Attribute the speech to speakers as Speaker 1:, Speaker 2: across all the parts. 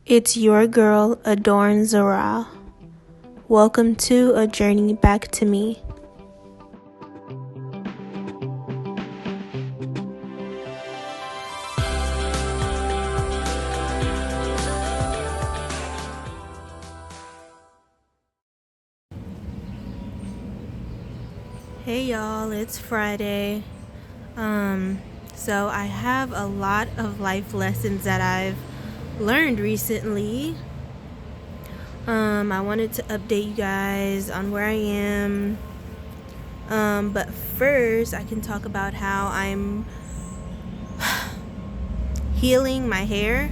Speaker 1: It's your girl, Adorn Zara. Welcome to A Journey Back to Me. Hey y'all, it's Friday. So I have a lot of life lessons that I've learned recently. I wanted to update you guys on where I am. But first, I can talk about how I'm healing my hair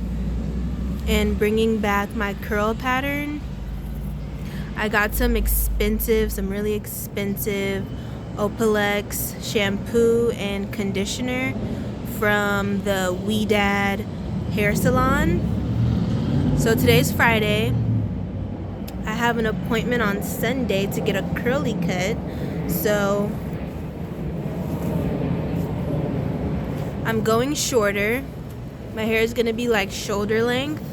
Speaker 1: and bringing back my curl pattern. I got some really expensive Opalex shampoo and conditioner from the Dad hair salon. So today's Friday. I have an appointment on Sunday to get a curly cut. So I'm going shorter. My hair is going to be like shoulder length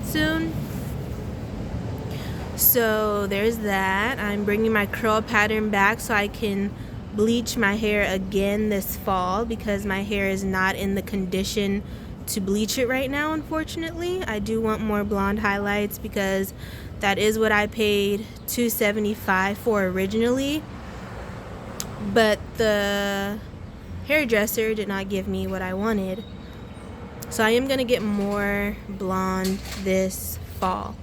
Speaker 1: soon. So there's that. I'm bringing my curl pattern back so I can bleach my hair again this fall because my hair is not in the condition to bleach it right now, unfortunately. I do want more blonde highlights because that is what I paid $275 for originally. But the hairdresser did not give me what I wanted. So I am going to get more blonde this fall.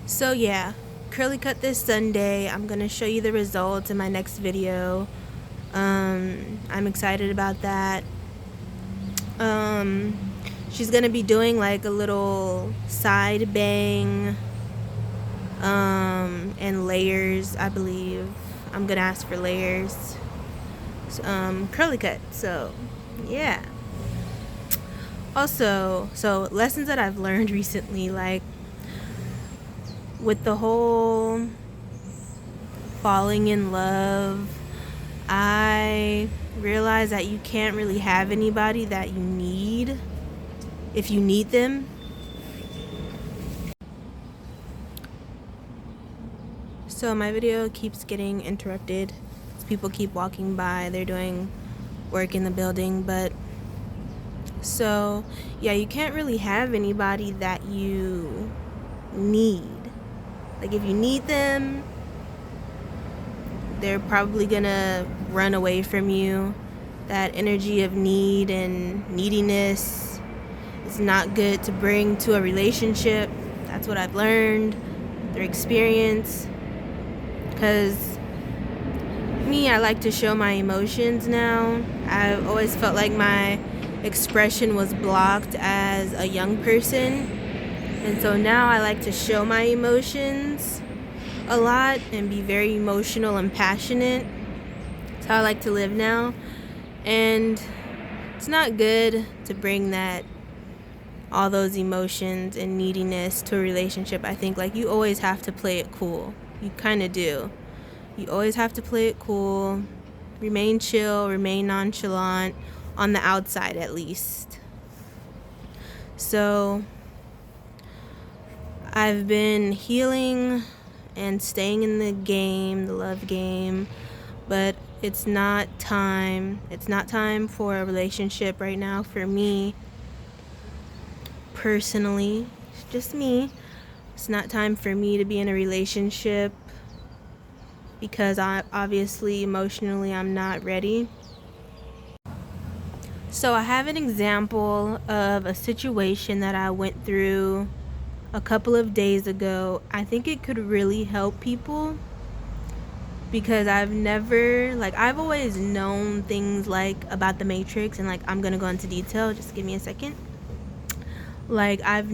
Speaker 1: So yeah, curly cut this Sunday. I'm going to show you the results in my next video. I'm excited about that. She's going to be doing like a little side bang and layers, I believe. I'm going to ask for layers. Curly cut. So yeah. Also, so lessons that I've learned recently, like with the whole falling in love, I realized that you can't really have anybody that you need if you need them. So my video keeps getting interrupted. People keep walking by. They're doing work in the building. But so yeah, you can't really have anybody that you need. Like if you need them, they're probably gonna run away from you. That energy of need and neediness is not good to bring to a relationship. That's what I've learned through experience. Because me, I like to show my emotions now. I've always felt like my expression was blocked as a young person. And so now I like to show my emotions a lot and be very emotional and passionate. That's how I like to live now. And it's not good to bring all those emotions and neediness to a relationship. I think like you always have to play it cool. You kind of do. You always have to play it cool. Remain chill, remain nonchalant, on the outside at least. So I've been healing and staying in the game, the love game, but it's not time. It's not time for a relationship right now for me. Personally, it's just me. It's not time for me to be in a relationship because obviously emotionally I'm not ready. So I have an example of a situation that I went through a couple of days ago. I think it could really help people because I've always known things like about the Matrix, and like I'm gonna go into detail, just give me a second. Like I've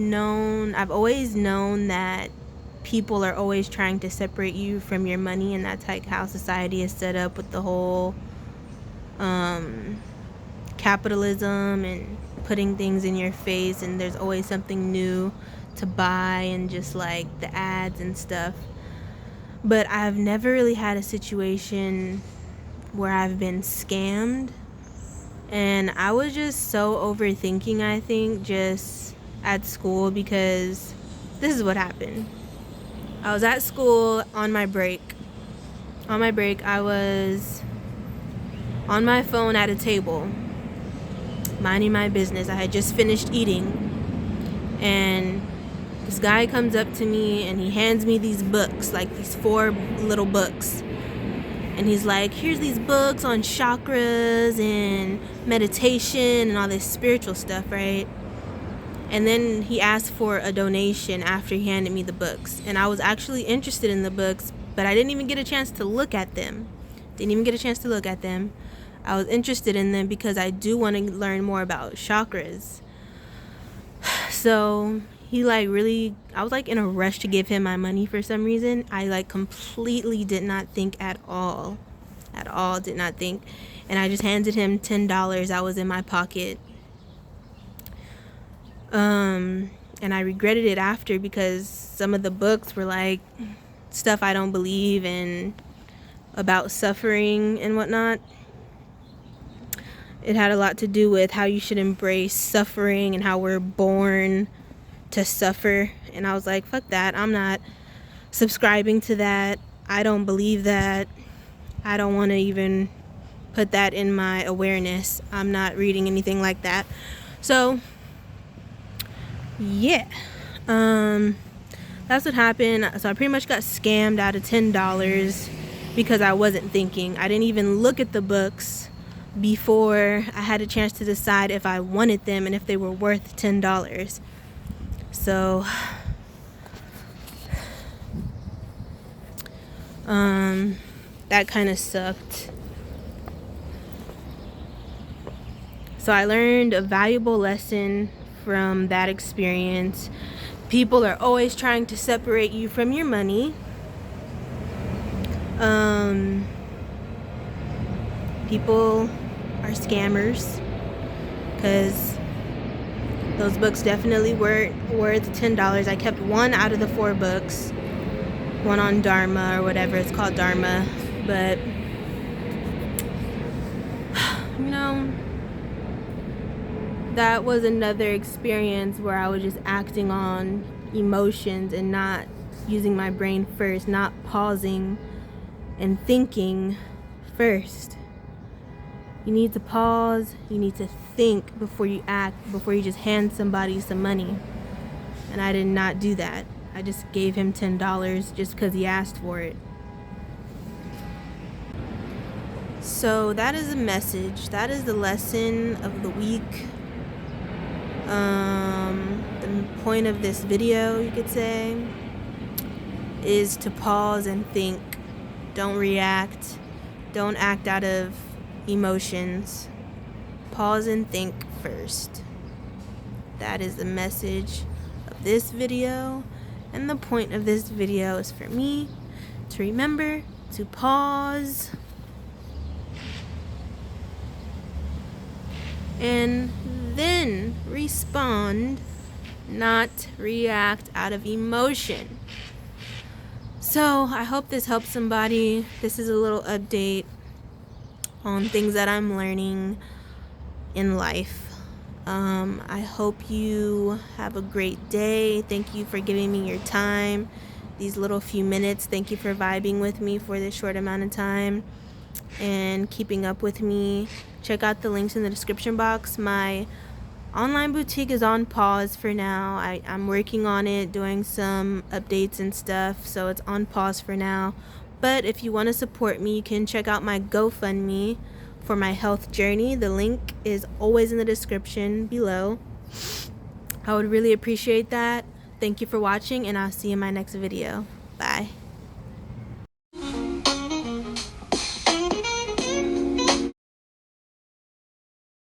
Speaker 1: always known that people are always trying to separate you from your money, and that's like how society is set up with the whole capitalism and putting things in your face, and there's always something new to buy and just like the ads and stuff. But I've never really had a situation where I've been scammed. And I was just so overthinking, I think, just at school, because this is what happened. I was at school on my break. On my break, I was on my phone at a table, minding my business. I had just finished eating, and this guy comes up to me and he hands me these books, like these 4 little books. And he's like, here's these books on chakras and meditation and all this spiritual stuff, right? And then he asked for a donation after he handed me the books. And I was actually interested in the books, but I didn't even get a chance to look at them. I was interested in them because I do want to learn more about chakras. So he I was in a rush to give him my money for some reason. I completely did not think at all, did not think. And I just handed him $10 that was in my pocket. And I regretted it after, because some of the books were stuff I don't believe and about suffering and whatnot. It had a lot to do with how you should embrace suffering and how we're born to suffer. And I was like, fuck that. I'm not subscribing to that. I don't believe that. I don't want to even put that in my awareness. I'm not reading anything like that. So yeah, that's what happened. So I pretty much got scammed out of $10 because I wasn't thinking. I didn't even look at the books before I had a chance to decide if I wanted them and if they were worth $10. So that kind of sucked. So I learned a valuable lesson from that experience. People are always trying to separate you from your money. People are scammers, because those books definitely weren't worth $10. I kept 1 out of the 4 books, one on Dharma or whatever it's called, Dharma. But that was another experience where I was just acting on emotions and not using my brain first, not pausing and thinking first. You need to pause, you need to think before you act, before you just hand somebody some money. And I did not do that. I just gave him $10 just because he asked for it. So that is a message. That is the lesson of the week. The point of this video, you could say, is to pause and think. Don't react. Don't act out of emotions. Pause and think first. That is the message of this video. And the point of this video is for me to remember to pause and then respond, not react out of emotion. So I hope this helps somebody. This is a little update on things that I'm learning in life. I hope you have a great day. Thank you for giving me your time, these little few minutes. Thank you for vibing with me for this short amount of time and keeping up with me. Check out the links in the description box. My online boutique is on pause for now. I'm working on it, doing some updates and stuff, so it's on pause for now. But if you want to support me, you can check out my GoFundMe for my health journey. The link is always in the description below. I would really appreciate that. Thank you for watching, and I'll see you in my next video. Bye.